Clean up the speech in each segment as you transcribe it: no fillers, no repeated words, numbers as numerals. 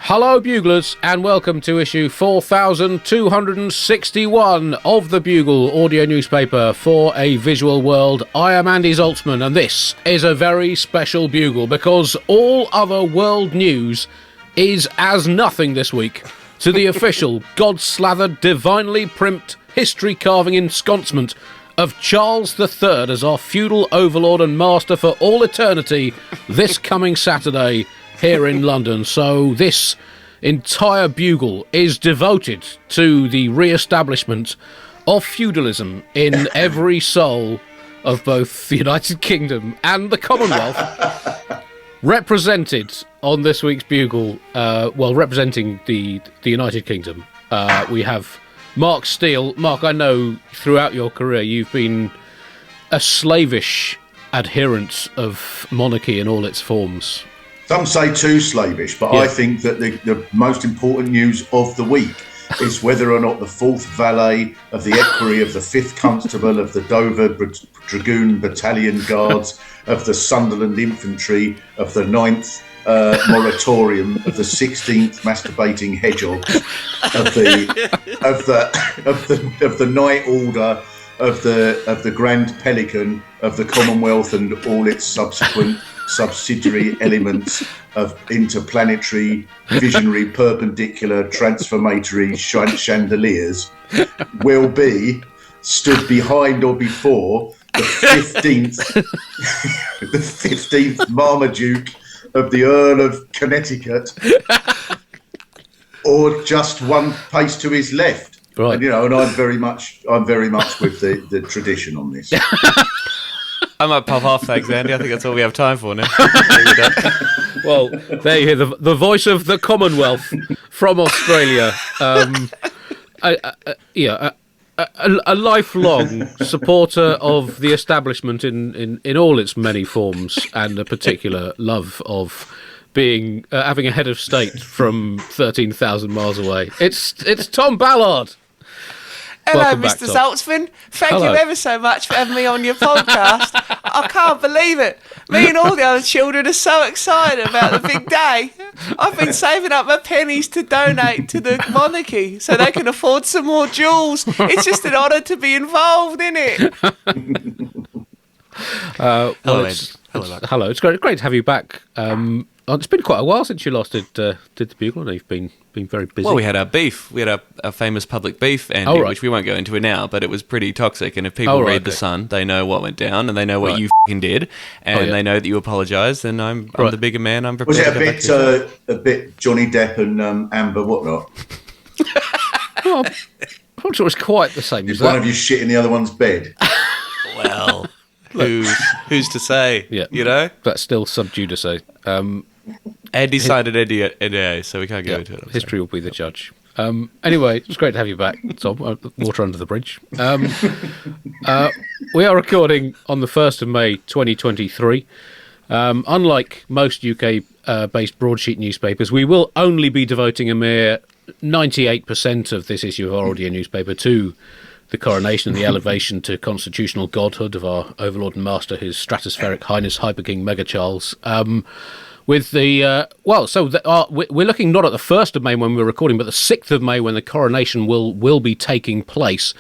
Hello buglers and welcome to issue 4261 of the Bugle audio newspaper for a visual world. I am Andy Zaltzman and this is a very special Bugle because all other world news is as nothing this week to the official God-slathered, divinely primped, history-carving ensconcement of Charles III as our feudal overlord and master for all eternity this coming Saturday here in London. So this entire Bugle is devoted to the re-establishment of feudalism in every soul of both the United Kingdom and the Commonwealth. Represented on this week's Bugle, representing the United Kingdom, we have Mark Steele. Mark, I know throughout your career you've been a slavish adherent of monarchy in all its forms. Some say too slavish, but yeah. I think that the most important news of the week is whether or not the 4th Valet of the Equerry, of the 5th Constable, of the Dover Dragoon Battalion Guards, of the Sunderland Infantry, of the 9th Moratorium, of the 16th Masturbating Hedgehog, of the Night Order, of the Grand Pelican, of the Commonwealth and all its subsequent subsidiary elements of interplanetary, visionary, perpendicular, transformatory chandeliers will be stood behind or before the 15th Marmaduke of the Earl of Connecticut, or just one pace to his left. Right. And, and I'm very much with the tradition on this. I might pop off, thanks, Andy. I think that's all we have time for now. Well, there you hear the voice of the Commonwealth from Australia. A lifelong supporter of the establishment in all its many forms, and a particular love of being having a head of state from 13,000 miles away. It's Tom Ballard. Hello, Mr. Zaltzman. Thank you ever so much for having me on your podcast. I can't believe it. Me and all the other children are so excited about the big day. I've been saving up my pennies to donate to the monarchy so they can afford some more jewels. It's just an honour to be involved in it. Hello. It's great to have you back. It's been quite a while since you last did the Bugle, and you've been very busy. Well, we had our beef. We had a famous public beef, Andy, which we won't go into it now, but it was pretty toxic. And if people read The Sun, they know what went down, and they know what you f***ing did, and they know that you apologised, and I'm the bigger man. I'm prepared. Was it a bit Johnny Depp and Amber whatnot? Well, I'm not sure it's quite the same as that. One of you shit in the other one's bed. Well, who's to say? Yeah, you know? That's still sub judice. Andy signed an NDA, so we can't go into it. History will be the judge. Anyway, it's great to have you back, Tom. Water under the bridge. We are recording on the 1st of May 2023. Unlike most UK-based broadsheet newspapers, we will only be devoting a mere 98% of this issue of our audio newspaper to the coronation and the elevation to constitutional godhood of our overlord and master, His Stratospheric Highness Hyper King Mega Charles. With the we're looking not at the 1st of May when we're recording, but the 6th of May when the coronation will be taking place.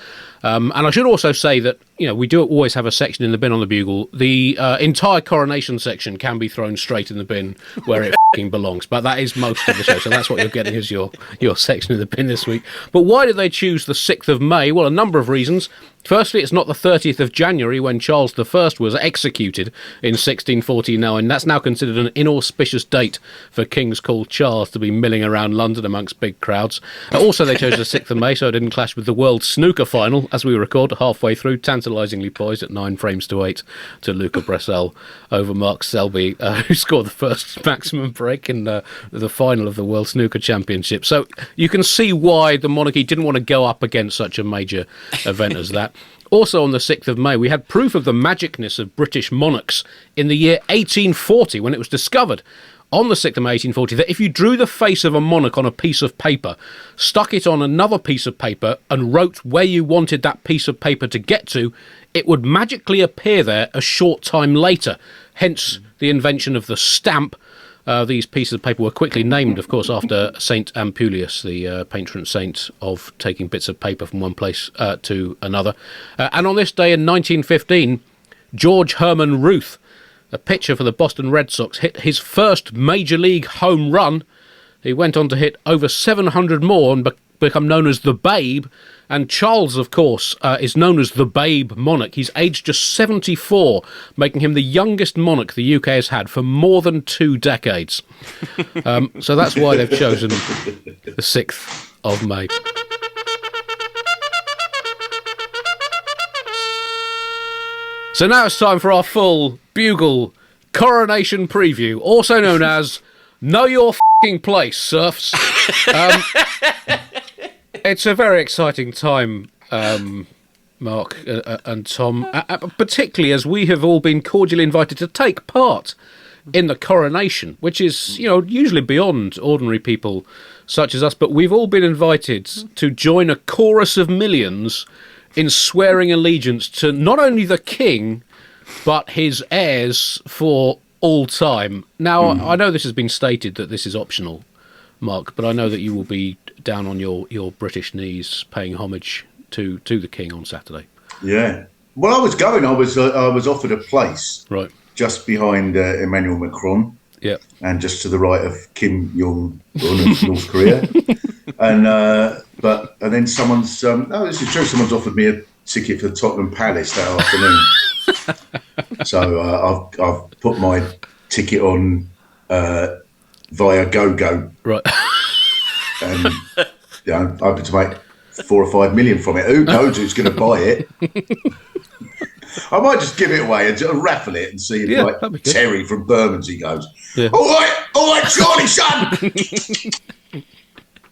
And I should also say that we do always have a section in the bin on the Bugle. The entire coronation section can be thrown straight in the bin where it f***ing belongs. But that is most of the show, so that's what you're getting as your section in the bin this week. But why did they choose the 6th of May? Well, a number of reasons. Firstly, it's not the 30th of January when Charles I was executed in 1649. That's now considered an inauspicious date for kings called Charles to be milling around London amongst big crowds. Also, they chose the 6th of May so it didn't clash with the World Snooker Final, as we record halfway through, tantalisingly poised at 9 frames to 8 to Luca Brecel over Mark Selby, who scored the first maximum break in the final of the World Snooker Championship. So you can see why the monarchy didn't want to go up against such a major event as that. Also on the 6th of May, we had proof of the magicness of British monarchs in the year 1840 when it was discovered on the 6th of May 1840 that if you drew the face of a monarch on a piece of paper, stuck it on another piece of paper and wrote where you wanted that piece of paper to get to, it would magically appear there a short time later. Hence the invention of the stamp, These pieces of paper were quickly named, of course, after Saint Ampulius, the patron saint of taking bits of paper from one place to another. And on this day in 1915, George Herman Ruth, a pitcher for the Boston Red Sox, hit his first Major League home run. He went on to hit over 700 more and become known as the Babe. And Charles, of course, is known as the Babe Monarch. He's aged just 74, making him the youngest monarch the UK has had for more than 2 decades. So that's why they've chosen the 6th of May. So now it's time for our full Bugle Coronation preview, also known as Know Your F***ing Place, Serfs. It's a very exciting time, Mark and Tom, particularly as we have all been cordially invited to take part in the coronation, which is, usually beyond ordinary people such as us, but we've all been invited to join a chorus of millions in swearing allegiance to not only the king, but his heirs for all time. Now, I know this has been stated that this is optional, Mark, but I know that you will be down on your British knees paying homage to the king on Saturday. Yeah. Well, I was offered a place right just behind Emmanuel Macron. Yeah. And just to the right of Kim Jong-un of North Korea. And then someone's this is true. Someone's offered me a ticket for Tottenham Palace that afternoon. So I've put my ticket on via GoGo. Right. And I'm hoping to make 4 or 5 million from it. Who knows who's going to buy it? I might just give it away and raffle it and see if Terry from Bermondsey goes. Yeah. All right, Charlie, son.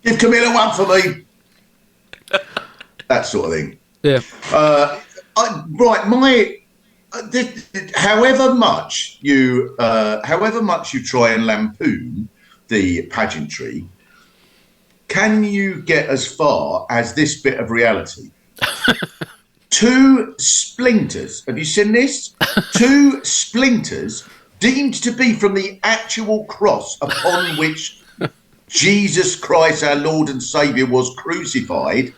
Give Camilla one for me. That sort of thing. Yeah. However much you try and lampoon the pageantry, can you get as far as this bit of reality? 2 splinters. Have you seen this? 2 splinters deemed to be from the actual cross upon which Jesus Christ, our Lord and Saviour, was crucified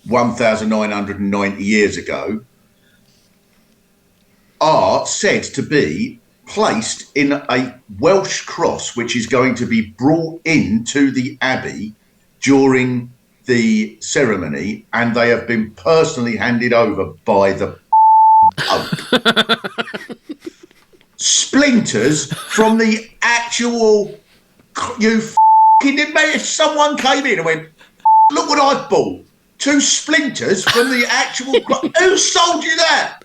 1,990 years ago, are said to be placed in a Welsh cross, which is going to be brought into the Abbey during the ceremony, and they have been personally handed over by the Pope. Splinters from the actual... You f***ing didn't matter if someone came in and went, look what I've bought. 2 splinters from the actual... Who sold you that?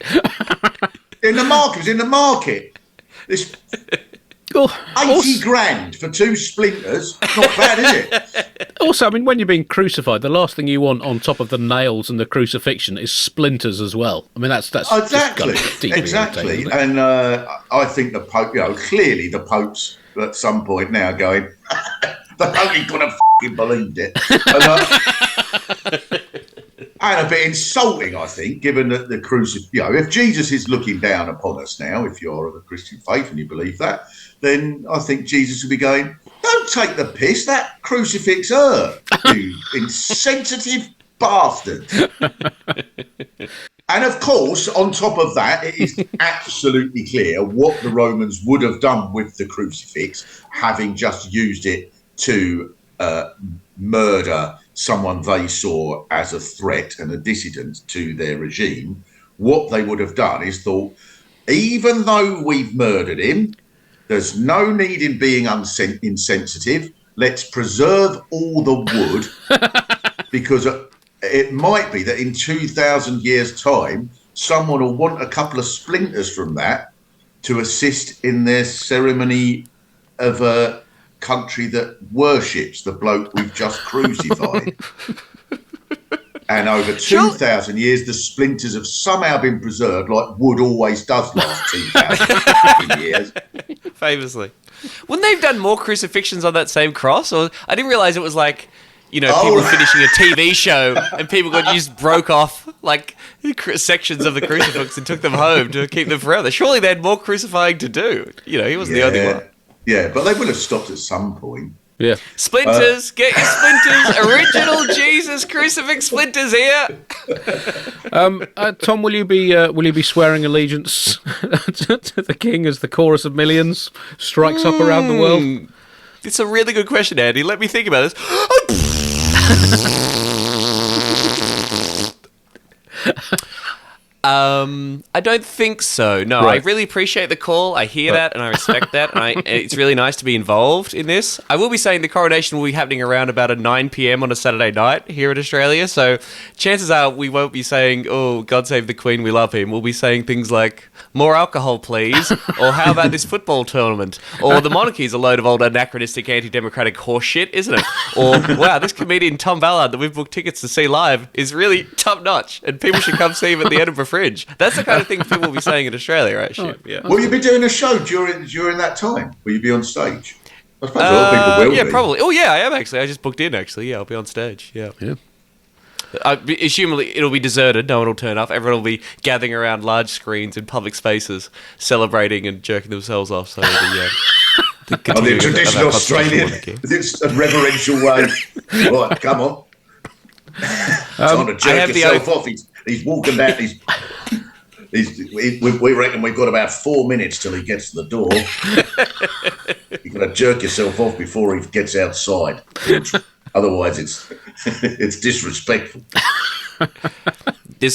In the market. It was in the market. This 80 grand for 2 splinters. Not bad, is it? Also, I mean, when you're being crucified, the last thing you want on top of the nails and the crucifixion is splinters as well. I mean, that's exactly. And I think the Pope, clearly the Pope's at some point now going, they only could have f***ing believed it. And a bit insulting, I think, given that the crucifixion, if Jesus is looking down upon us now, if you're of a Christian faith and you believe that, then I think Jesus will be going, don't take the piss, that crucifix hurt, you insensitive bastard. And of course, on top of that, it is absolutely clear what the Romans would have done with the crucifix, having just used it to murder someone they saw as a threat and a dissident to their regime. What they would have done is thought, even though we've murdered him, there's no need in being insensitive. Let's preserve all the wood because it might be that in 2,000 years' time, someone will want a couple of splinters from that to assist in their ceremony of a country that worships the bloke we've just crucified. And over 2,000 years, the splinters have somehow been preserved like wood always does last 2,000 years. Famously. Wouldn't they have done more crucifixions on that same cross? Or I didn't realise it was like, people finishing a TV show and people just broke off like sections of the crucifix and took them home to keep them forever. Surely they had more crucifying to do. He wasn't the only one. Yeah, but they would have stopped at some point. Yeah. Splinters, get your splinters. Original Jesus crucifix splinters here. Tom, will you be swearing allegiance to the king as the chorus of millions strikes up around the world? It's a really good question, Andy. Let me think about this. I don't think so. No, right. I really appreciate the call. I hear that and I respect that. And it's really nice to be involved in this. I will be saying the coronation will be happening around about at 9 p.m. on a Saturday night here in Australia. So chances are we won't be saying, "Oh, God save the Queen, we love him." We'll be saying things like, "More alcohol, please," or "How about this football tournament?" Or "The monarchy is a load of old anachronistic anti-democratic horse shit, isn't it?" Or "Wow, this comedian Tom Ballard that we've booked tickets to see live is really top notch, and people should come see him at the Edinburgh Fringe." That's the kind of thing people will be saying in Australia, right? Yeah. Will you be doing a show during that time? Will you be on stage? I suppose a lot of people will. Yeah, be. Probably. Oh, yeah, I am actually. I just booked in. Actually, yeah, I'll be on stage. Yeah. Assumably, it'll be deserted. No one will turn up. Everyone will be gathering around large screens in public spaces, celebrating and jerking themselves off. So the traditional Australian, it's a reverential way. Right, come on. Time to jerk yourself off. He's walking down. We reckon we've got about 4 minutes till he gets to the door. You've got to jerk yourself off before he gets outside. Otherwise, it's disrespectful.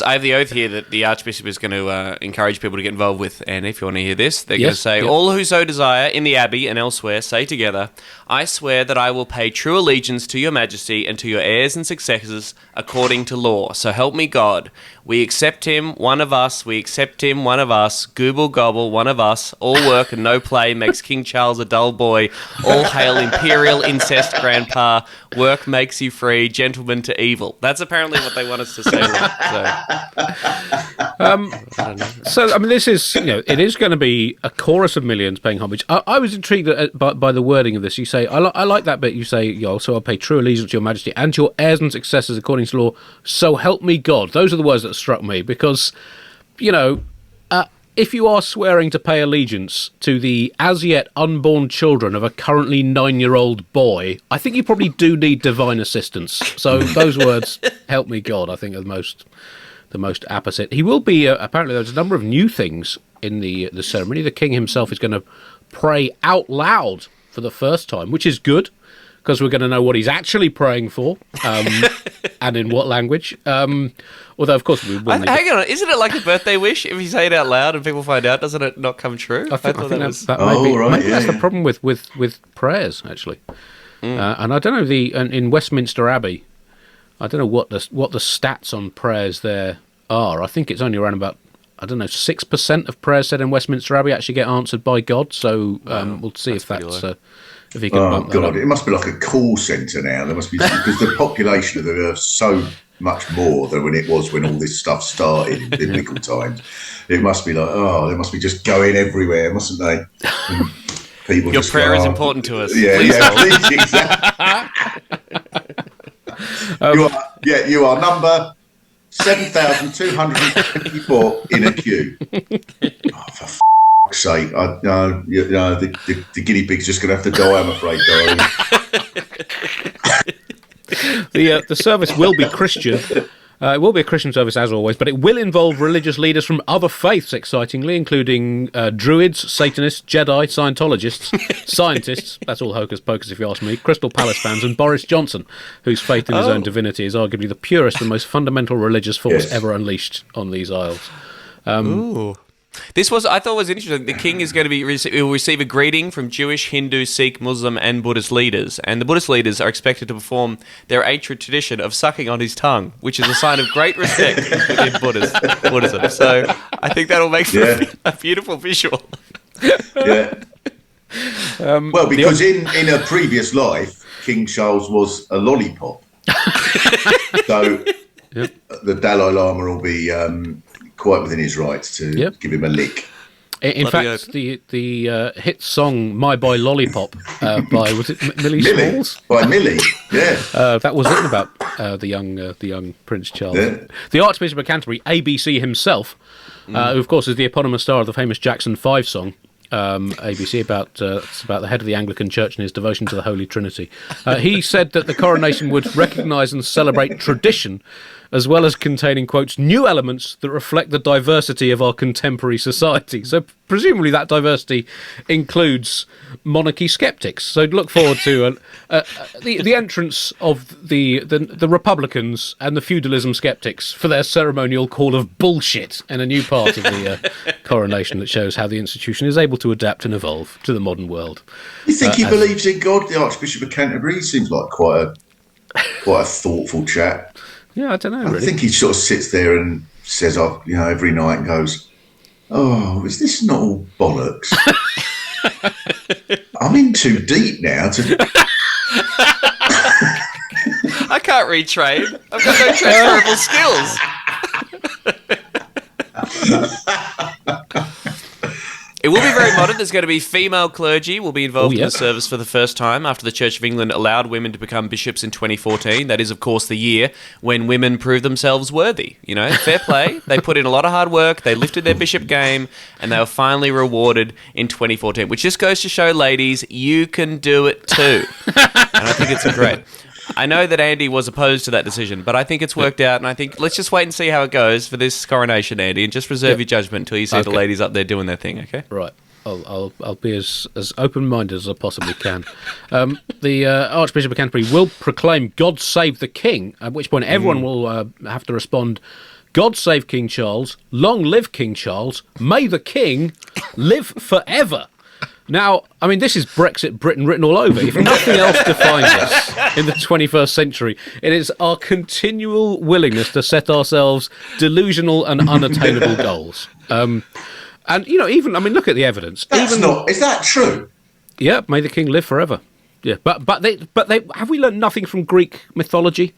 I have the oath here that the Archbishop is going to encourage people to get involved with, and if you want to hear this, they're going to say, "All who so desire, in the Abbey and elsewhere, say together, I swear that I will pay true allegiance to your Majesty and to your heirs and successors according to law. So help me God. We accept him, one of us. We accept him, one of us. Gooble gobble, one of us. All work and no play makes King Charles a dull boy. All hail imperial incest grandpa. Work makes you free, gentlemen to evil." That's apparently what they want us to say. So, I mean, this is, it is going to be a chorus of millions paying homage. I was intrigued by the wording of this. You say, I like that bit. You say, so I'll pay true allegiance to your Majesty and to your heirs and successors according to law. So help me God. Those are the words that struck me because, if you are swearing to pay allegiance to the as yet unborn children of a currently 9-year-old boy, I think you probably do need divine assistance. So those words, help me God, I think are the most apposite. He will be, apparently there's a number of new things in the ceremony. The king himself is going to pray out loud for the first time, which is good, because we're going to know what he's actually praying for, and in what language. Although, of course, we will. Hang on, isn't it like a birthday wish? If you say it out loud and people find out, doesn't it not come true? I thought that was. That might be, right, maybe that's the problem with prayers, actually. And I don't know in Westminster Abbey. I don't know what the stats on prayers there are. I think it's only around about 6% of prayers said in Westminster Abbey actually get answered by God. So we'll see if that's. If you can bump that up. It must be like a call centre now. There must be, because the population of the earth is so much more than when it was when all this stuff started in biblical times. It must be like, they must be just going everywhere, mustn't they? People Your prayer is important to us. Yeah, please, exactly. You are number 7,224 in a queue. For sake, the guinea pig's just going to have to die, I'm afraid, darling. The service will be Christian. It will be a Christian service, as always, but it will involve religious leaders from other faiths, excitingly, including Druids, Satanists, Jedi, Scientologists, scientists, that's all hocus pocus if you ask me, Crystal Palace fans, and Boris Johnson, whose faith in his own divinity is arguably the purest and most fundamental religious force ever unleashed on these isles. Ooh. I thought was interesting. The king is going to will receive a greeting from Jewish, Hindu, Sikh, Muslim, and Buddhist leaders. And the Buddhist leaders are expected to perform their ancient tradition of sucking on his tongue, which is a sign of great respect within Buddhism. So I think that'll make for a beautiful visual. Yeah. Well, because in a previous life, King Charles was a lollipop. So the Dalai Lama will be quite within his rights to give him a lick. In fact, the hit song "My Boy Lollipop" by was it Millie Smalls? By Millie, yeah. That was written about the young Prince Charles. Yeah. The Archbishop of Canterbury, ABC himself, who of course is the eponymous star of the famous Jackson 5 song, ABC, it's about the head of the Anglican Church and his devotion to the Holy Trinity. He said that the coronation would recognise and celebrate tradition, as well as containing, quotes, new elements that reflect the diversity of our contemporary society. So presumably that diversity includes monarchy sceptics. So look forward to the entrance of the Republicans and the feudalism sceptics for their ceremonial call of bullshit in a new part of the coronation that shows how the institution is able to adapt and evolve to the modern world. You think he believes in God, the Archbishop of Canterbury? He seems like quite a thoughtful chap. Yeah, I don't know. Really. I think he sort of sits there and says, every night and goes, "Oh, is this not all bollocks? I'm in too deep now to." I can't retrain. I've got no transferable skills. It will be very modern. There's going to be female clergy will be involved in the service for the first time after the Church of England allowed women to become bishops in 2014. That is, of course, the year when women proved themselves worthy. Fair play. They put in a lot of hard work. They lifted their bishop game, and they were finally rewarded in 2014, which just goes to show, ladies, you can do it too. And I think it's great. I know that Andy was opposed to that decision, but I think it's worked out, and I think let's just wait and see how it goes for this coronation, Andy, and just reserve your judgment until you see the ladies up there doing their thing, okay? Right. I'll be as open-minded as I possibly can. The Archbishop of Canterbury will proclaim "God Save the King," at which point everyone will have to respond, "God save King Charles, long live King Charles, may the King live forever." Now, I mean, this is Brexit Britain written all over. If nothing else defines us in the 21st century, it is our continual willingness to set ourselves delusional and unattainable goals. And, look at the evidence. Is that true? Yeah, may the King live forever. Yeah, but they have we learned nothing from Greek mythology?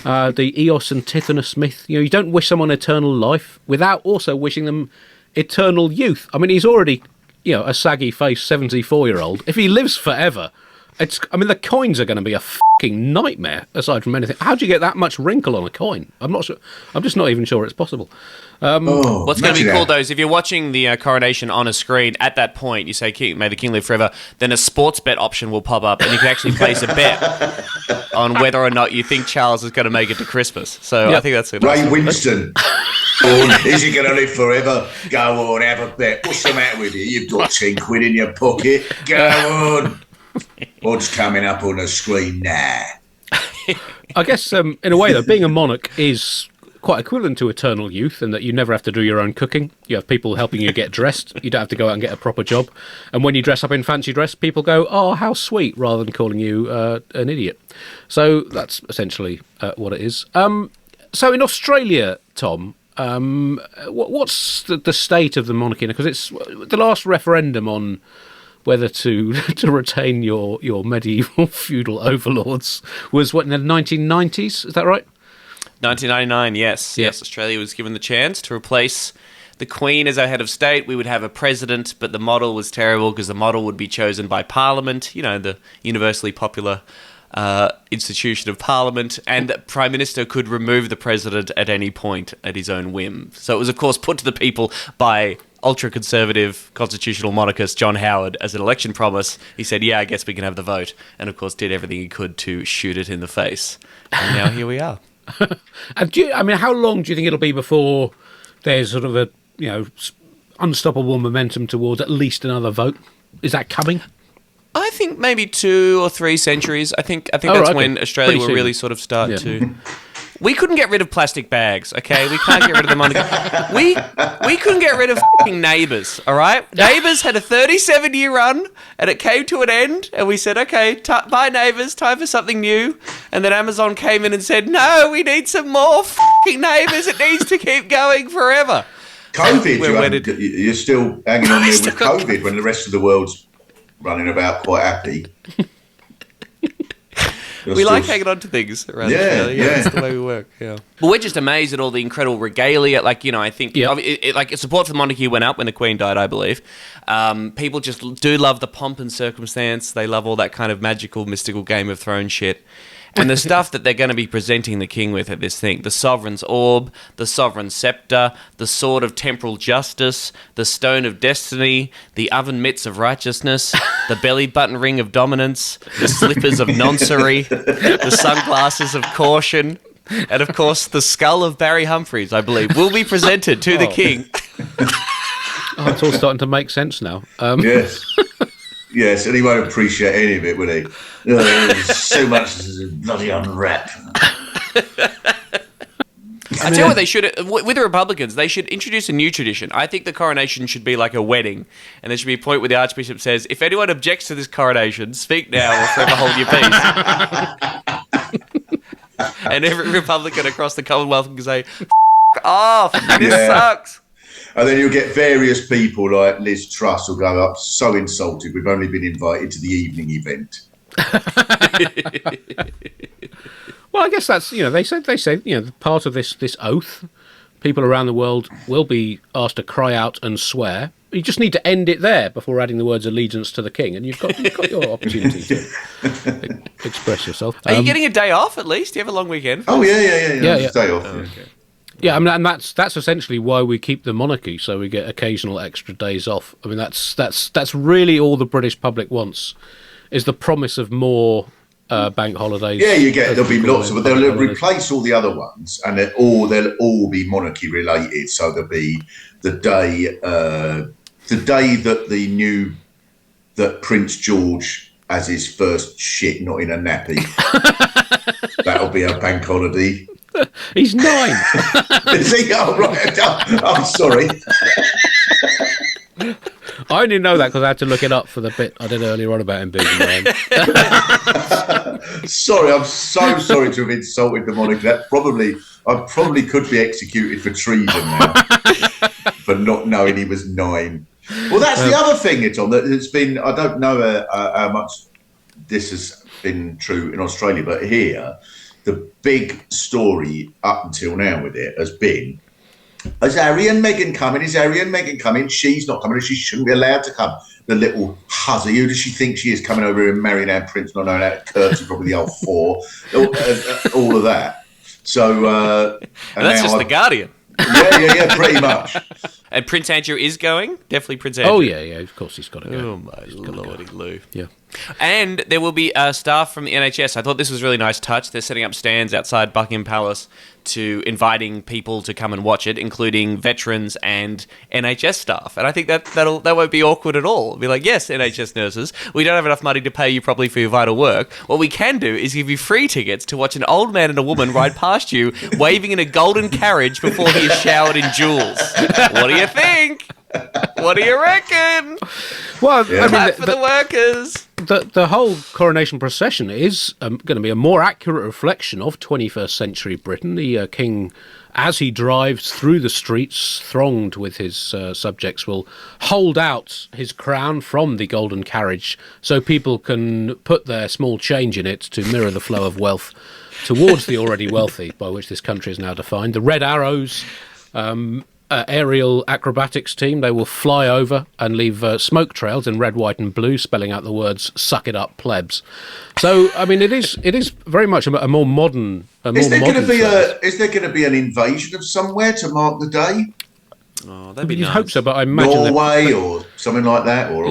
The Eos and Tithonus myth. You don't wish someone eternal life without also wishing them eternal youth. I mean, he's already... a saggy-faced 74-year-old. If he lives forever, the coins are going to be a fucking nightmare, aside from anything. How do you get that much wrinkle on a coin? I'm not sure. I'm just not even sure it's possible. What's going to be cool, though, is if you're watching the coronation on a screen, at that point, you say, "May the King live forever," then a sports bet option will pop up, and you can actually place a bet on whether or not you think Charles is going to make it to Christmas. So I think that's it. Ray Winston. Is he going to live forever? Go on, have a bet. What's the matter with you? You've got 10 quid in your pocket. Go on. What's coming up on the screen now? I guess, in a way, though, being a monarch is quite equivalent to eternal youth in that you never have to do your own cooking. You have people helping you get dressed. You don't have to go out and get a proper job. And when you dress up in fancy dress, people go, "Oh, how sweet," rather than calling you an idiot. So that's essentially what it is. So in Australia, Tom... what's the state of the monarchy? Because it's the last referendum on whether to retain your medieval feudal overlords was in the 1990s. Is that right? 1999. Yes. Australia was given the chance to replace the Queen as our head of state. We would have a president, but the model was terrible because the model would be chosen by Parliament. The universally popular institution of Parliament, and the Prime Minister could remove the President at any point at his own whim. So it was, of course, put to the people by ultra-conservative constitutional monarchist John Howard as an election promise. He said, "Yeah, I guess we can have the vote," and, of course, did everything he could to shoot it in the face. And now here we are. And how long do you think it'll be before there's sort of a, unstoppable momentum towards at least another vote? Is that coming? I think maybe 2 or 3 centuries. I think that's when Australia will really sort of start to... We couldn't get rid of plastic bags, okay? We can't get rid of them on the... We couldn't get rid of f***ing Neighbours, all right? Neighbours had a 37-year run, and it came to an end, and we said, okay, bye Neighbours, time for something new. And then Amazon came in and said, "No, we need some more f***ing Neighbours. It needs to keep going forever." COVID, you're still hanging on there with COVID when the rest of the world's running about quite happy. We like hanging on to things around Australia. Yeah, that's the way we work. Yeah. But we're just amazed at all the incredible regalia. I think support for the monarchy went up when the Queen died, I believe. People just do love the pomp and circumstance. They love all that kind of magical, mystical Game of Thrones shit. And the stuff that they're going to be presenting the king with at this thing, the sovereign's orb, the sovereign scepter, the sword of temporal justice, the stone of destiny, the oven mitts of righteousness, the belly button ring of dominance, the slippers of noncery, the sunglasses of caution, and of course the skull of Barry Humphries, I believe, will be presented to the king. Oh, it's all starting to make sense now. Yes. Yes, and he won't appreciate any of it, will he? There's so much bloody unwrap. I tell you what they should, with the Republicans, they should introduce a new tradition. I think the coronation should be like a wedding, and there should be a point where the Archbishop says, if anyone objects to this coronation, speak now or forever hold your peace. And every Republican across the Commonwealth can say, F*** off, this sucks. And then you'll get various people like Liz Truss will go up so insulted, we've only been invited to the evening event. Well, I guess that's, they say, part of this oath, people around the world will be asked to cry out and swear. You just need to end it there before adding the words allegiance to the king, and you've got your opportunity to express yourself. Are you getting a day off at least? Do you have a long weekend? Oh, yeah. Day off. Oh, okay. Yeah, I mean, and that's essentially why we keep the monarchy, so we get occasional extra days off. I mean, that's really all the British public wants, is the promise of more bank holidays. Yeah, there'll be lots of, but they'll replace all the other ones, and they'll all be monarchy related. So there'll be the day that Prince George has his first shit, not in a nappy. That'll be a bank holiday. He's 9. Is he? Oh, right. I'm sorry. I only know that because I had to look it up for the bit I did earlier on about him being 9. Sorry, I'm so sorry to have insulted the monarchy. I probably could be executed for treason now for not knowing he was 9. Well, that's the other thing, Tom, that it's been, I don't know how much this has been true in Australia, but here, the big story up until now with it has been, is Harry and Meghan coming? Is Harry and Meghan coming? She's not coming, and she shouldn't be allowed to come. The little hussy, who does she think she is, coming over here and marrying our prince, not knowing how to curtsy, probably the old 4, all of that. So... and that's just The Guardian. Yeah, pretty much. And Prince Andrew is going? Definitely Prince Andrew. Oh, yeah, of course he's got to go. Oh, my lordy Lou. Yeah. And there will be staff from the NHS. I thought this was a really nice touch. They're setting up stands outside Buckingham Palace to inviting people to come and watch it, including veterans and NHS staff. And I think that won't be awkward at all. It'll be like, yes, NHS nurses, we don't have enough money to pay you properly for your vital work. What we can do is give you free tickets to watch an old man and a woman ride past you, waving in a golden carriage before he is showered in jewels. What do you think? What do you reckon? Well, yeah. I mean, for the workers. The whole coronation procession is going to be a more accurate reflection of 21st century Britain. The king, as he drives through the streets thronged with his subjects, will hold out his crown from the golden carriage so people can put their small change in it to mirror the flow of wealth towards the already wealthy, by which this country is now defined. The Red Arrows... aerial acrobatics team, they will fly over and leave smoke trails in red, white and blue, spelling out the words "suck it up, plebs." So, I mean, it is very much a more modern. Is there going to be an invasion of somewhere to mark the day? Oh, that'd be You'd nice. hope so, but I imagine Norway or something like that, or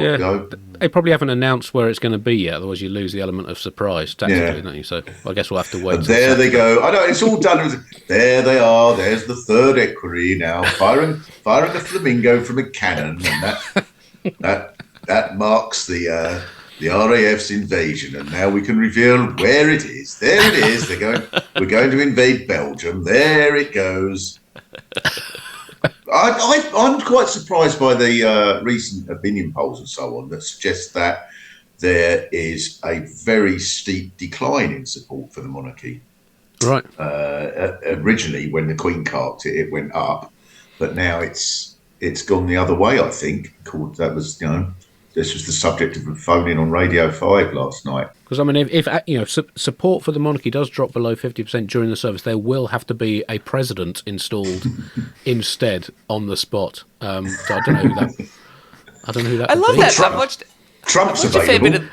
they probably haven't announced where it's going to be yet. Otherwise, you lose the element of surprise tactically, don't you? So I guess we'll have to wait. And there they go. I know it's all done. There they are. There's the third equerry now, firing a flamingo from a cannon, and that marks the RAF's invasion. And now we can reveal where it is. There it is. We're going to invade Belgium. There it goes. I'm quite surprised by the recent opinion polls and so on that suggest that there is a very steep decline in support for the monarchy. Right. Originally, when the Queen carked it, it went up, but now it's gone the other way. I think that was this was the subject of a phone-in on Radio 5 last night. Because, I mean, if support for the monarchy does drop below 50% during the service, there will have to be a president installed instead on the spot. So I don't know who that I love be. that. Trump's available.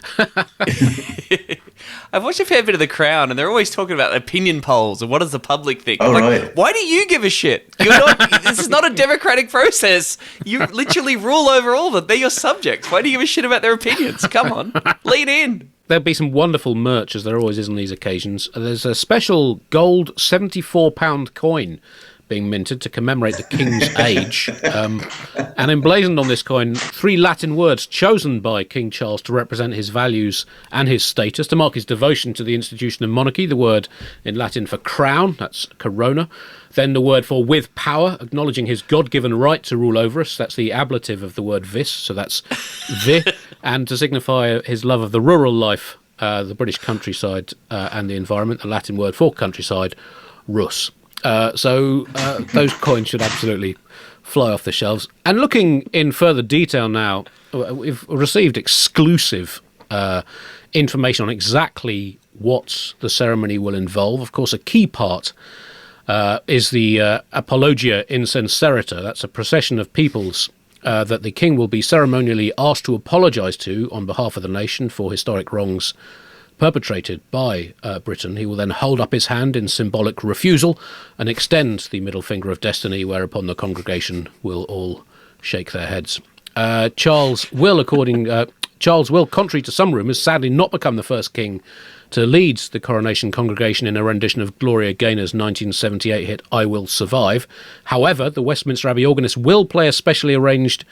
I've watched a fair bit of The Crown, and they're always talking about opinion polls and what does the public think. Oh, right. Why do you give a shit? This is not a democratic process. You literally rule over all of them. They're your subjects. Why do you give a shit about their opinions? Come on, lean in. There'll be some wonderful merch, as there always is on these occasions. There's a special gold £74 coin being minted to commemorate the King's age. And emblazoned on this coin, 3 Latin words chosen by King Charles to represent his values and his status, to mark his devotion to the institution of monarchy. The word in Latin for crown, that's corona. Then the word for with power, acknowledging his God-given right to rule over us. That's the ablative of the word vis, so that's vi. And to signify his love of the rural life, the British countryside and the environment, the Latin word for countryside, rus. So those coins should absolutely fly off the shelves. And looking in further detail now, we've received exclusive information on exactly what the ceremony will involve. Of course, a key part is the Apologia Incenserita. That's a procession of peoples that the king will be ceremonially asked to apologise to on behalf of the nation for historic wrongs perpetrated by Britain. He will then hold up his hand in symbolic refusal and extend the middle finger of destiny, whereupon the congregation will all shake their heads. Charles will, contrary to some rumours, sadly not become the first king to lead the coronation congregation in a rendition of Gloria Gaynor's 1978 hit I Will Survive. However, the Westminster Abbey organist will play a special arrangement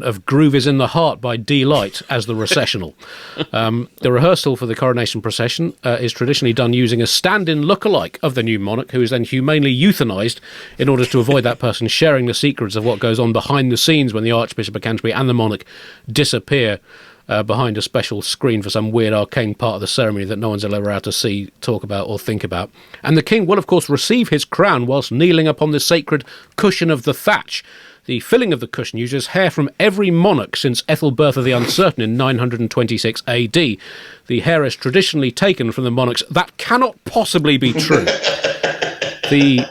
of Groove is in the Heart by D. Light as the recessional. The rehearsal for the coronation procession is traditionally done using a stand-in lookalike of the new monarch, who is then humanely euthanised in order to avoid that person sharing the secrets of what goes on behind the scenes when the Archbishop of Canterbury and the monarch disappear behind a special screen for some weird arcane part of the ceremony that no one's ever allowed to see, talk about or think about. And the king will, of course, receive his crown whilst kneeling upon the sacred cushion of the thatch. The filling of the cushion uses hair from every monarch since Ethelbertha the Uncertain in 926 AD. The hair is traditionally taken from the monarchs. That cannot possibly be true. The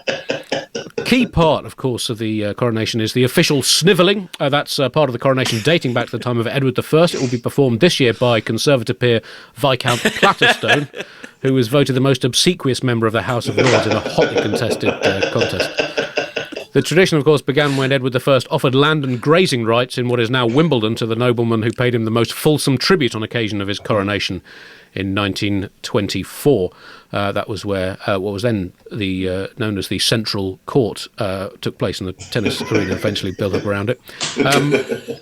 key part, of course, of the coronation is the official snivelling. That's part of the coronation dating back to the time of Edward I. It will be performed this year by Conservative peer Viscount Platterstone, who was voted the most obsequious member of the House of Lords in a hotly contested contest. The tradition, of course, began when Edward I offered land and grazing rights in what is now Wimbledon to the nobleman who paid him the most fulsome tribute on occasion of his coronation in 1924. That was where what was then known as the Central Court took place, and the tennis arena eventually built up around it.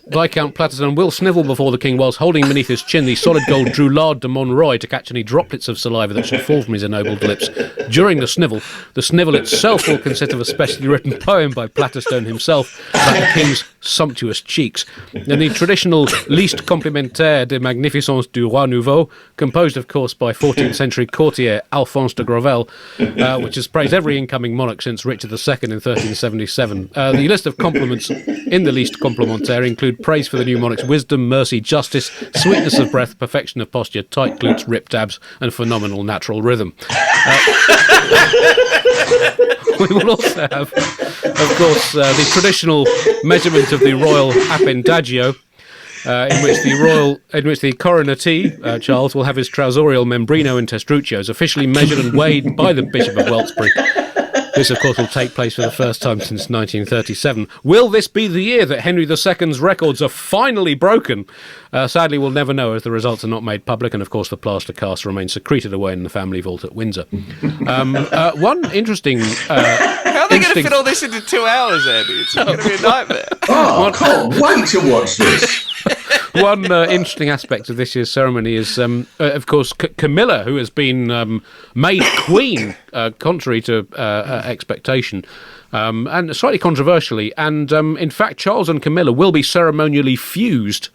Viscount Platterton will snivel before the king whilst holding beneath his chin the solid gold Droulard de Monroy to catch any droplets of saliva that should fall from his ennobled lips during the snivel. The snivel itself will consist of a specially written poem by Platterstone himself about the king's sumptuous cheeks. And the traditional Liste complémentaire de magnificence du roi nouveau, composed, of course, by 14th century courtier Alphonse de Gravel, which has praised every incoming monarch since Richard II in 1377. The list of compliments in the Liste complémentaire include praise for the new monarch's wisdom, mercy, justice, sweetness of breath, perfection of posture, tight glutes, ripped abs, and phenomenal natural rhythm. We will also have, of course, the traditional measurement of the royal appendagio, in which the coronatee, Charles, will have his trouserial membrino and testruccios officially measured and weighed by the Bishop of Weltesbury. This, of course, will take place for the first time since 1937. Will this be the year that Henry II's records are finally broken? Sadly, we'll never know, as the results are not made public, and of course the plaster cast remains secreted away in the family vault at Windsor. One interesting... How are they going to fit all this into 2 hours, Andy? It's going to be a nightmare. Oh, I can't wait to watch this. One interesting aspect of this year's ceremony is, of course, Camilla, who has been made queen, contrary to expectation, and slightly controversially. And, in fact, Charles and Camilla will be ceremonially fused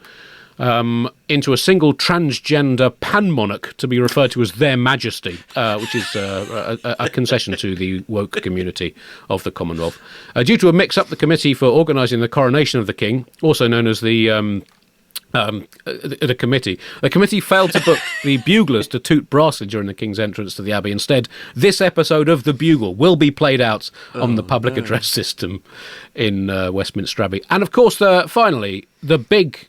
into a single transgender pan-monarch to be referred to as Their Majesty, which is a concession to the woke community of the Commonwealth. Due to a mix-up, the committee for organising the coronation of the king, also known as the committee failed to book the buglers to toot brassly during the king's entrance to the abbey. Instead, this episode of the bugle will be played out on the public address system in Westminster Abbey. And of course, finally, the big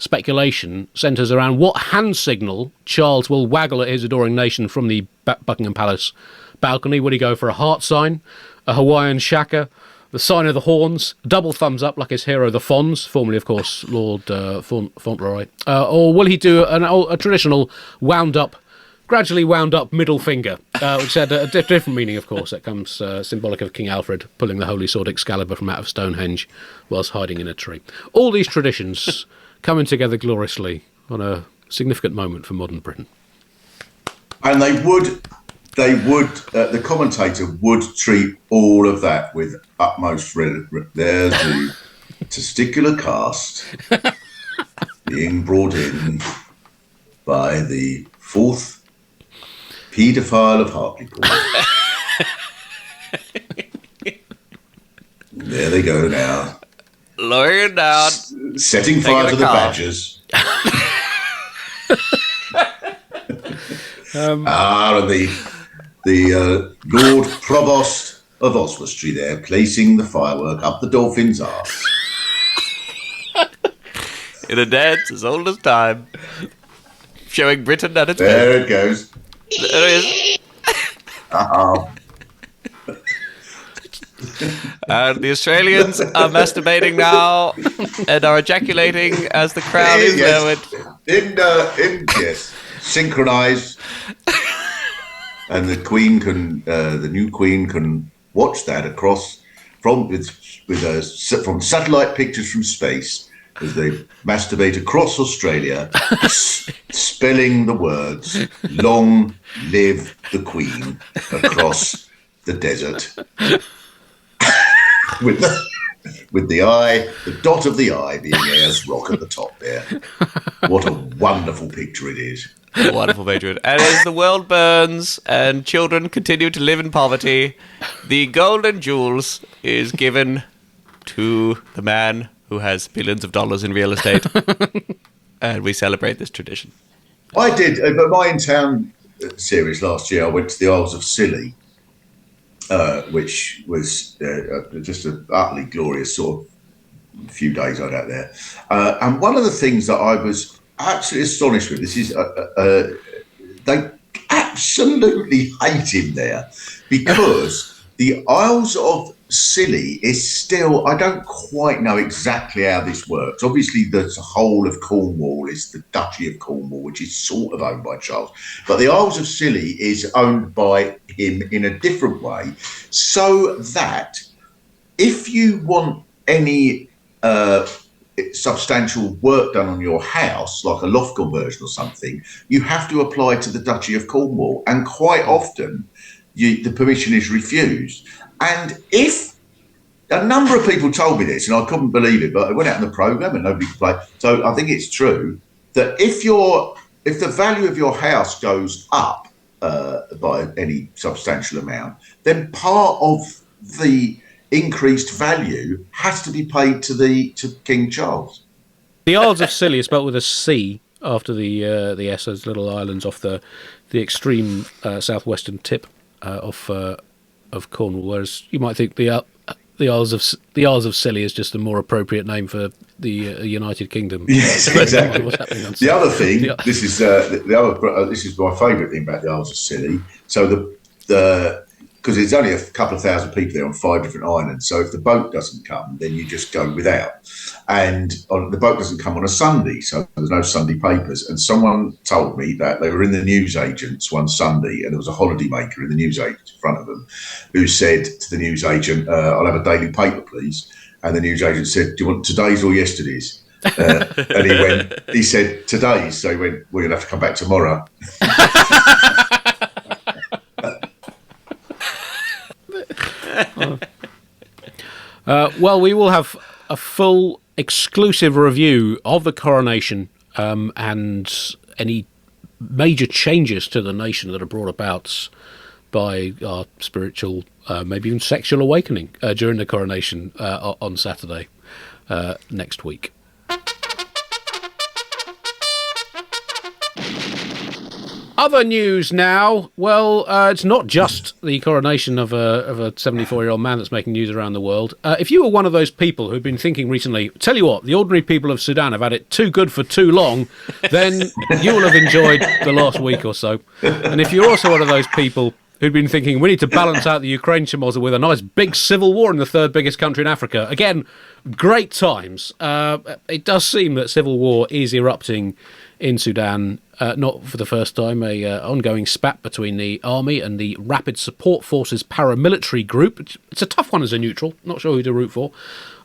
speculation centres around what hand signal Charles will waggle at his adoring nation from the Buckingham Palace balcony. Would he go for a heart sign, a Hawaiian shaka, the sign of the horns, double thumbs up like his hero the Fonz, formerly, of course, Lord Fauntleroy, or will he do a traditional gradually wound up middle finger, which had a different meaning, of course. That comes symbolic of King Alfred pulling the holy sword Excalibur from out of Stonehenge whilst hiding in a tree. All these traditions coming together gloriously on a significant moment for modern Britain. And the commentator would treat all of that with utmost there's the testicular cast being brought in by the fourth paedophile of Hartlepool. There they go now. Lowering down. Setting fire to the badgers. And the Lord Provost of Oswestry there, placing the firework up the dolphin's arse. In a dance as old as time, showing Britain at its best. There it goes. There it is. And the Australians are masturbating now and are ejaculating as the crowd is lowered. Yes, synchronised. And the Queen the new Queen can watch that across from satellite pictures from space as they masturbate across Australia, spelling the words "Long live the Queen" across the desert, with the eye, the dot of the eye being Ayers Rock at the top there. What a wonderful picture it is. A wonderful picture. And as the world burns and children continue to live in poverty, the golden jewels is given to the man who has billions of dollars in real estate. And we celebrate this tradition. I did, but my In Town series last year, I went to the Isles of Scilly, which was just an utterly glorious sort of few days I was out there. And one of the things that I was absolutely astonished with, this is they absolutely hate him there, because the Isles of Scilly is still, I don't quite know exactly how this works. Obviously the whole of Cornwall is the Duchy of Cornwall, which is sort of owned by Charles, but the Isles of Scilly is owned by him in a different way, so that if you want any substantial work done on your house, like a loft conversion or something, you have to apply to the Duchy of Cornwall, and quite often the permission is refused. And if a number of people told me this, and I couldn't believe it, but I went out in the programme and nobody could play. So I think it's true that if the value of your house goes up by any substantial amount, then part of the increased value has to be paid to King Charles. The Isles of Scilly is spelled with a C after the S, those little islands off the extreme southwestern tip of Cornwall. Whereas you might think the Isles of Scilly is just a more appropriate name for the United Kingdom. Yes, exactly. The other thing, this is my favourite thing about the Isles of Scilly. So because there's only a couple of thousand people there on 5 different islands. So if the boat doesn't come, then you just go without. And the boat doesn't come on a Sunday, so there's no Sunday papers. And someone told me that they were in the newsagents one Sunday, and there was a holidaymaker in the newsagent in front of them who said to the newsagent, "I'll have a daily paper, please." And the newsagent said, "Do you want today's or yesterday's?" And he said, "Today's." So he went, "Well, you'll have to come back tomorrow." Well, we will have a full exclusive review of the coronation and any major changes to the nation that are brought about by our spiritual, maybe even sexual awakening during the coronation on Saturday next week. Other news now. Well, it's not just the coronation of a 74-year-old man that's making news around the world. If you were one of those people who've been thinking recently, tell you what, the ordinary people of Sudan have had it too good for too long, then you will have enjoyed the last week or so. And if you're also one of those people who'd been thinking we need to balance out the Ukraine schmozzle with a nice big civil war in the third biggest country in Africa, again, great times. It does seem that civil war is erupting in Sudan. Not for the first time, a ongoing spat between the army and the Rapid Support Forces paramilitary group. It's a tough one as a neutral, not sure who to root for.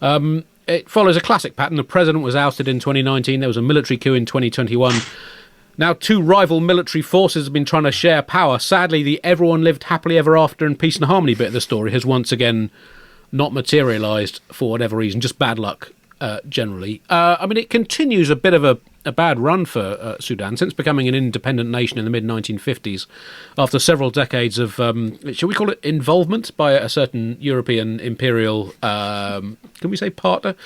It follows a classic pattern. The president was ousted in 2019, there was a military coup in 2021. Now, two rival military forces have been trying to share power. Sadly, the everyone lived happily ever after in peace and harmony bit of the story has once again not materialised for whatever reason, just bad luck generally. I mean, it continues a bit of a bad run for Sudan since becoming an independent nation in the mid-1950s after several decades of, shall we call it involvement by a certain European imperial, can we say partner?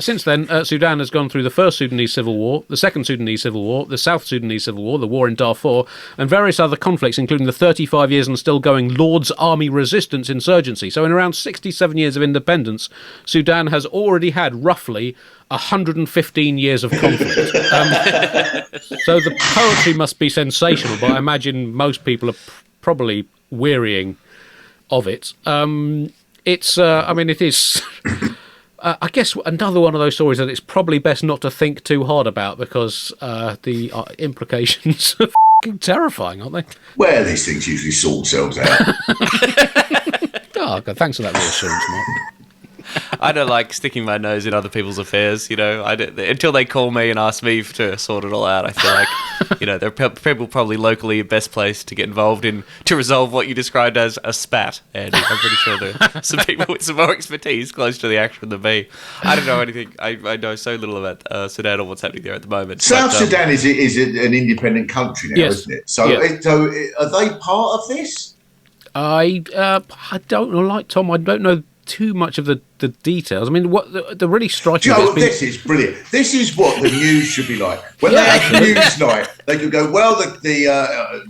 Since then, Sudan has gone through the first Sudanese civil war, the second Sudanese civil war, the South Sudanese civil war, the war in Darfur, and various other conflicts, including the 35 years and still going Lord's Army resistance insurgency. So in around 67 years of independence, Sudan has already had roughly 115 years of conflict. So the poetry must be sensational, but I imagine most people are probably wearying of it. It is, I guess, another one of those stories that it's probably best not to think too hard about because the implications are f***ing terrifying, aren't they? Well, these things usually sort themselves out. Oh, God, thanks for that reassurance, Mark. I don't like sticking my nose in other people's affairs, until they call me and ask me to sort it all out. I feel like, there are people probably locally best placed to get involved in to resolve what you described as a spat. And I'm pretty sure there are some people with some more expertise close to the action than me. I don't know anything. I know so little about Sudan or what's happening there at the moment. South Sudan is an independent country now, yes. isn't it? So, so are they part of this? I don't know. Like Tom, I don't know too much of the details. I mean, what the really striking. This is brilliant. This is what the news should be like. When they have news night, they could go, well,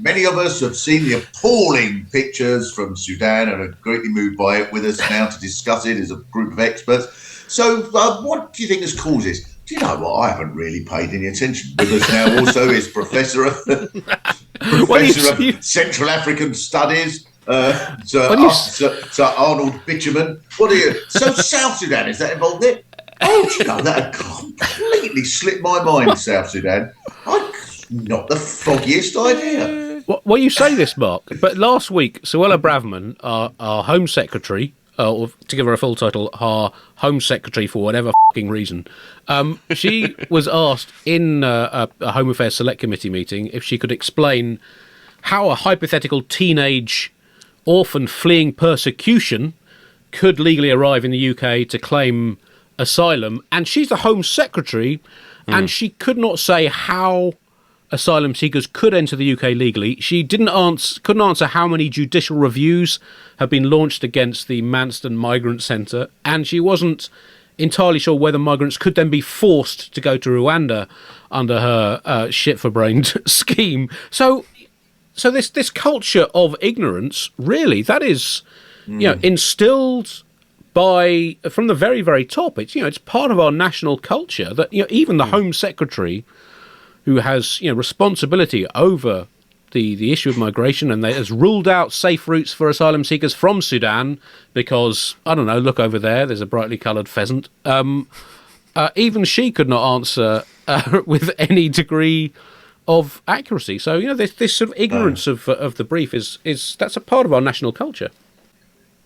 many of us have seen the appalling pictures from Sudan and are greatly moved by it. With us now to discuss it as a group of experts. So, what do you think has caused this? Do you know what? I haven't really paid any attention. With us now also is Professor of Central African Studies. Sir Arnold Bitumen. So South Sudan, is that involved in it? Oh, do you know, that had completely slipped my mind, South Sudan. Not the foggiest idea. Well, you say this, Mark, but last week, Suella Braverman, our Home Secretary, or to give her a full title, our Home Secretary for whatever f***ing reason, she was asked in a Home Affairs Select Committee meeting if she could explain how a hypothetical teenage orphan fleeing persecution could legally arrive in the UK to claim asylum, and she's the Home Secretary, and she could not say how asylum seekers could enter the UK legally. She couldn't answer how many judicial reviews have been launched against the Manston Migrant Centre, and she wasn't entirely sure whether migrants could then be forced to go to Rwanda under her shit-for-brained scheme. So this culture of ignorance, really, that is, instilled from the very, very top. It's part of our national culture that even the Home Secretary, who has responsibility over the issue of migration and has ruled out safe routes for asylum seekers from Sudan because, I don't know, look over there's a brightly coloured pheasant. Even she could not answer with any degree of accuracy. So this sort of ignorance of the brief is that's a part of our national culture.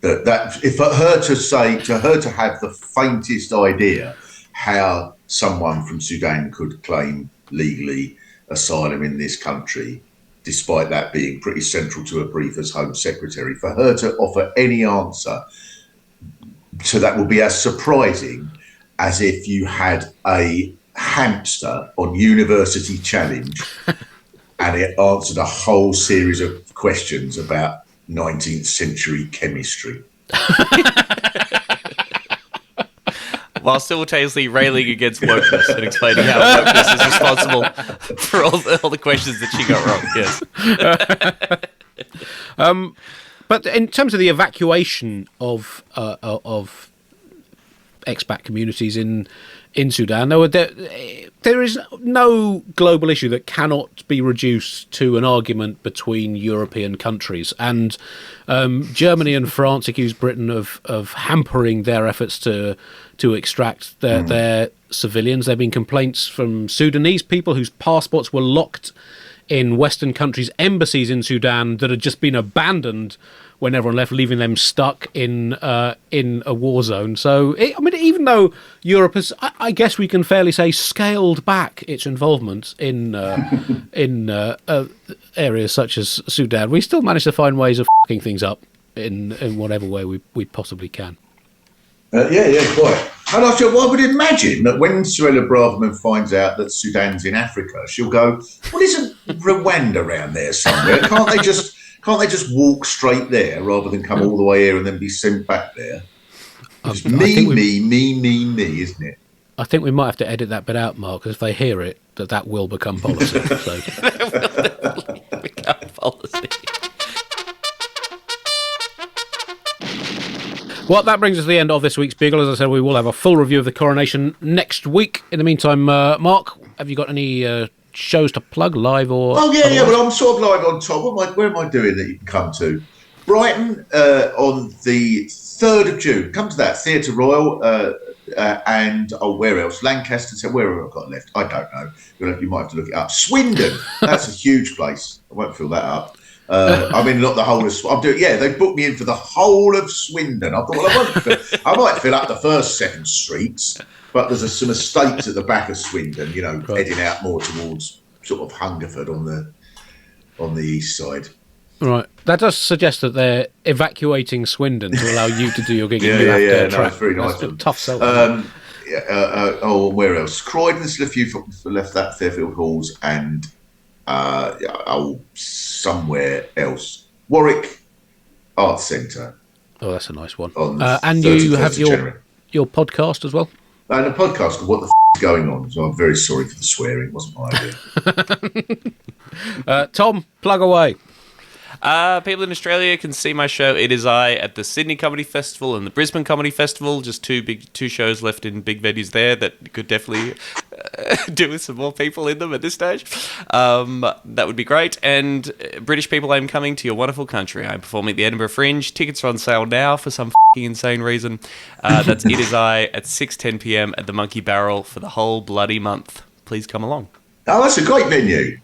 That if for her to have the faintest idea how someone from Sudan could claim legally asylum in this country, despite that being pretty central to her brief as Home Secretary, for her to offer any answer to that would be as surprising as if you had a hamster on University Challenge and it answered a whole series of questions about 19th century chemistry. while simultaneously railing against wokeness and explaining how wokeness is responsible for all the questions that she got wrong. Yes. But in terms of the evacuation of expat communities in Sudan, there is no global issue that cannot be reduced to an argument between European countries. And Germany and France accuse Britain of hampering their efforts to extract their civilians. There have been complaints from Sudanese people whose passports were locked in Western countries' embassies in Sudan that had just been abandoned when everyone left, leaving them stuck in a war zone. So, even though Europe has, I guess we can fairly say, scaled back its involvement in areas such as Sudan, we still manage to find ways of fucking things up in whatever way we possibly can. Quite. And I would imagine that when Cyrilla Braverman finds out that Sudan's in Africa, she'll go, well, isn't Rwanda around there somewhere? Can't they just walk straight there rather than come all the way here and then be sent back there? It's me, isn't it? I think we might have to edit that bit out, Mark, because if they hear it, that will become policy. So. It will definitely become policy. Well, that brings us to the end of this week's Bugle. As I said, we will have a full review of the coronation next week. In the meantime, Mark, have you got any shows to plug, live or... Oh, yeah, well, I'm sort of live on top. Where am I doing that you can come to? Brighton on the 3rd of June. Come to that, Theatre Royal, and, where else? Lancaster, so where have I got left? I don't know. You might have to look it up. Swindon, that's a huge place. I won't fill that up. Not the whole of... they booked me in for the whole of Swindon. I thought, well, I might fill up the first 7 streets, but there's some estates at the back of Swindon, heading out more towards sort of Hungerford on the east side. Right. That does suggest that they're evacuating Swindon to allow you to do your gig. No, it's very nice. That's a tough sell. Where else? Croydon, still a few left that, Fairfield Halls, and somewhere else. Warwick Arts Centre. Oh, that's a nice one. And you have your podcast as well? And a podcast called What the is Going On? So I'm very sorry for the swearing. It wasn't my idea. Tom, plug away. People in Australia can see my show It Is I at the Sydney Comedy Festival and the Brisbane Comedy Festival. Just two shows left in big venues there that could definitely do with some more people in them at this stage. That would be great. And British people, I'm coming to your wonderful country. I'm performing at the Edinburgh Fringe. Tickets are on sale now for some insane reason. That's It Is I at 6:10 p.m. at the Monkey Barrel for the whole bloody month. Please come along. Oh, that's a great venue.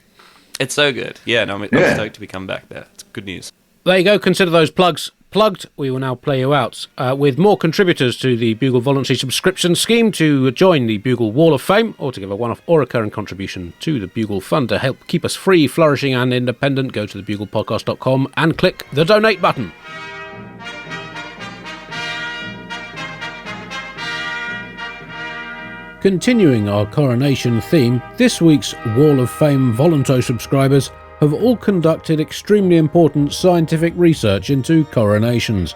It's so good. Yeah, no, I'm stoked to be coming back there. It's good news. There you go. Consider those plugs plugged. We will now play you out with more contributors to the Bugle voluntary subscription scheme to join the Bugle Wall of Fame or to give a one-off or recurring contribution to the Bugle Fund to help keep us free, flourishing and independent. Go to thebuglepodcast.com and click the donate button. Continuing our coronation theme, this week's Wall of Fame voluntary subscribers have all conducted extremely important scientific research into coronations.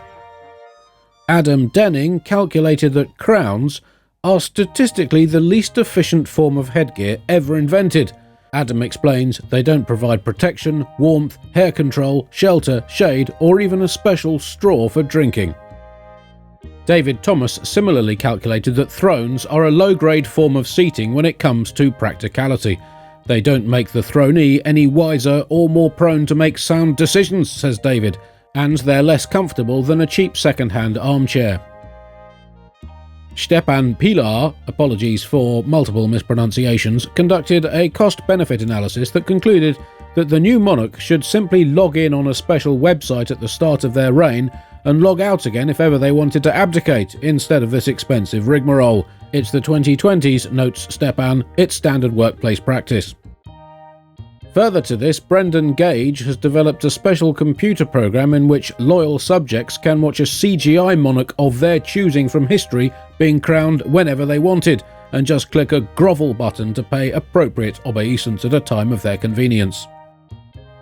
Adam Denning calculated that crowns are statistically the least efficient form of headgear ever invented. Adam explains they don't provide protection, warmth, hair control, shelter, shade, or even a special straw for drinking. David Thomas similarly calculated that thrones are a low-grade form of seating when it comes to practicality. They don't make the thronee any wiser or more prone to make sound decisions, says David, and they're less comfortable than a cheap second-hand armchair. Stepan Pilar, apologies for multiple mispronunciations, conducted a cost-benefit analysis that concluded that the new monarch should simply log in on a special website at the start of their reign and log out again if ever they wanted to abdicate, instead of this expensive rigmarole. It's the 2020s, notes Stepan, it's standard workplace practice. Further to this, Brendan Gage has developed a special computer program in which loyal subjects can watch a CGI monarch of their choosing from history being crowned whenever they wanted, and just click a grovel button to pay appropriate obeisance at a time of their convenience.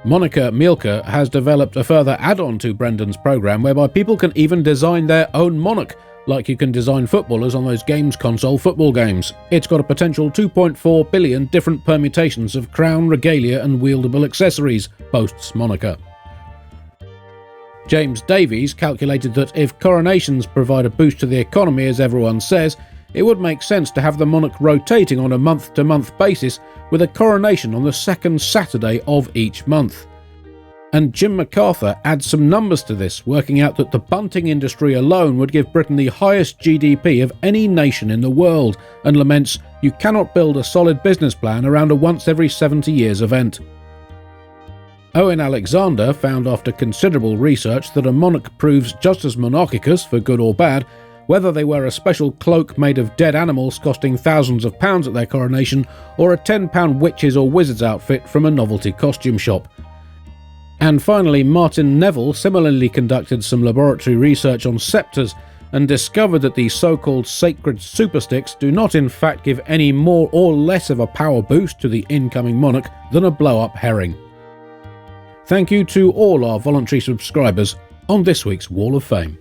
Monica Mielke has developed a further add-on to Brendan's program whereby people can even design their own monarch, like you can design footballers on those games console football games. It's got a potential 2.4 billion different permutations of crown, regalia and wieldable accessories, boasts Monaco. James Davies calculated that if coronations provide a boost to the economy, as everyone says, it would make sense to have the monarch rotating on a month-to-month basis with a coronation on the second Saturday of each month. And Jim MacArthur adds some numbers to this, working out that the bunting industry alone would give Britain the highest GDP of any nation in the world, and laments, "You cannot build a solid business plan around a once every 70 years event." Owen Alexander found after considerable research that a monarch proves just as monarchicus, for good or bad, whether they wear a special cloak made of dead animals costing thousands of pounds at their coronation, or a £10 witches or wizards outfit from a novelty costume shop. And finally, Martin Neville similarly conducted some laboratory research on sceptres and discovered that these so-called sacred supersticks do not in fact give any more or less of a power boost to the incoming monarch than a blow-up herring. Thank you to all our voluntary subscribers on this week's Wall of Fame.